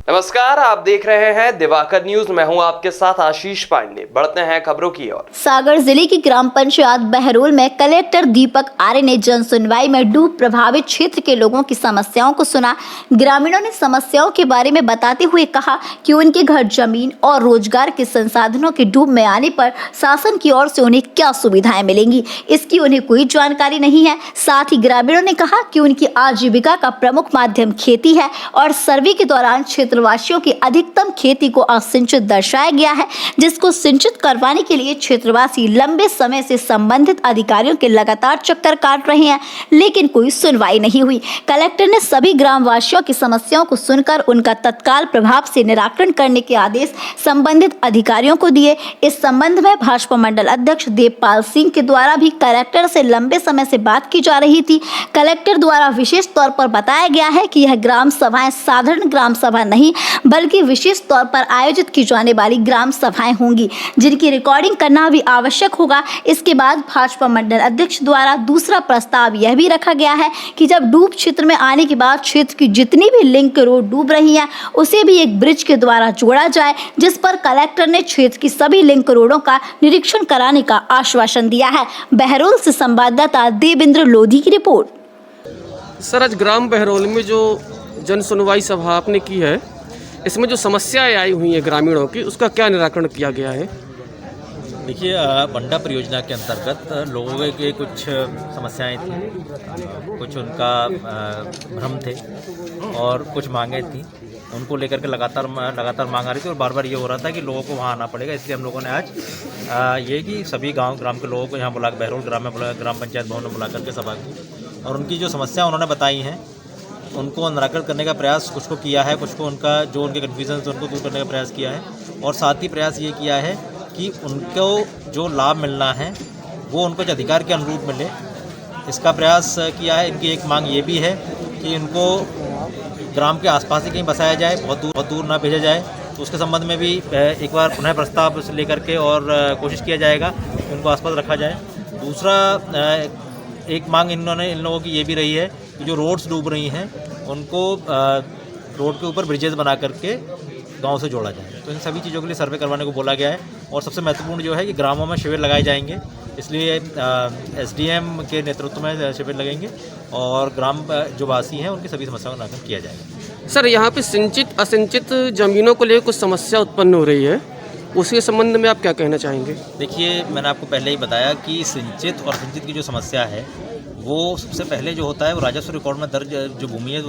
नमस्कार, आप देख रहे हैं दिवाकर न्यूज। मैं हूं आपके साथ आशीष पांडे। बढ़ते हैं खबरों की ओर। सागर जिले की ग्राम पंचायत बहरोल में कलेक्टर दीपक आर्य ने जन सुनवाई में डूब प्रभावित क्षेत्र के लोगों की समस्याओं को सुना। ग्रामीणों ने समस्याओं के बारे में बताते हुए कहा कि उनके घर, जमीन और रोजगार के संसाधनों के डूब में आने पर शासन की ओर से उन्हें क्या सुविधाएं मिलेंगी, इसकी उन्हें कोई जानकारी नहीं है। साथ ही ग्रामीणों ने कहा कि उनकी आजीविका का प्रमुख माध्यम खेती है और सर्वे के दौरान क्षेत्रवासियों की अधिकतम खेती को असिंचित दर्शाया गया है, जिसको सिंचित करवाने के लिए क्षेत्रवासी लंबे समय से संबंधित अधिकारियों के लगातार चक्कर काट रहे हैं, लेकिन कोई सुनवाई नहीं हुई। कलेक्टर ने सभी ग्रामवासियों की समस्याओं को सुनकर उनका तत्काल प्रभाव से निराकरण करने के आदेश संबंधित अधिकारियों को दिए। इस संबंध में भाजपा मंडल अध्यक्ष देवपाल सिंह के द्वारा भी कलेक्टर से लंबे समय से बात की जा रही थी। कलेक्टर द्वारा विशेष तौर पर बताया गया है कि यह ग्राम सभाएं साधारण ग्राम सभा नहीं बल्कि विशेष तौर पर आयोजित की जाने वाली ग्राम सभाएं होंगी, जिनकी रिकॉर्डिंग करना भी आवश्यक होगा। इसके बाद भाजपा मंडल अध्यक्ष द्वारा दूसरा प्रस्ताव यह भी रखा गया है कि जब डूब क्षेत्र में आने के बाद क्षेत्र की जितनी भी लिंक रोड डूब रही हैं, उसे भी एक ब्रिज के द्वारा जोड़ा जाए, जिस पर कलेक्टर ने क्षेत्र की सभी लिंक रोडों का निरीक्षण कराने का आश्वासन दिया है। बहरोल से संवाददाता देवेंद्र लोधी की रिपोर्ट। सर, आज ग्राम बहरोल में जो जन सुनवाई सभा आपने की है, इसमें जो समस्याएं आई हुई हैं ग्रामीणों की, उसका क्या निराकरण किया गया है? देखिए, बंडा परियोजना के अंतर्गत लोगों के कुछ समस्याएं थी, कुछ उनका भ्रम थे और कुछ मांगे थी। उनको लेकर के लगातार मांग आ रही थी और बार बार ये हो रहा था कि लोगों को वहाँ आना पड़ेगा। इसलिए हम लोगों ने आज ये कि सभी ग्राम के लोगों को यहाँ बुला, बहरोल ग्राम में ग्राम पंचायत भवन में बुला करके सभा की और उनकी जो समस्या उन्होंने बताई हैं उनको निराकरण करने का प्रयास कुछ को किया है, कुछ को उनका जो उनके कन्फ्यूजन है उनको दूर करने का प्रयास किया है और साथ ही प्रयास ये किया है कि उनको जो लाभ मिलना है वो उनको जो अधिकार के अनुरूप मिले, इसका प्रयास किया है। इनकी एक मांग ये भी है कि इनको ग्राम के आसपास ही कहीं बसाया जाए, बहुत दूर ना भेजा जाए। तो उसके संबंध में भी एक बार पुनः प्रस्ताव लेकर के और कोशिश किया जाएगा कि उनको आसपास रखा जाए। दूसरा एक मांग इन लोगों की ये भी रही है कि जो रोड्स डूब रही हैं उनको रोड के ऊपर ब्रिजेस बना करके गांव से जोड़ा जाए। तो इन सभी चीज़ों के लिए सर्वे करवाने को बोला गया है और सबसे महत्वपूर्ण जो है कि ग्रामों में शिविर लगाए जाएंगे। इसलिए एसडीएम के नेतृत्व में शिविर लगेंगे और ग्राम जो वासी हैं उनकी सभी समस्याओं का निराकरण किया जाएगा। सर, यहाँ पे सिंचित असिंचित जमीनों को लेकर कुछ समस्या उत्पन्न हो रही है, उसके संबंध में आप क्या कहना चाहेंगे? देखिए, मैंने आपको पहले ही बताया कि सिंचित और असिंचित की जो समस्या है वो सबसे पहले जो होता है वो राजस्व रिकॉर्ड में दर्ज जो भूमि है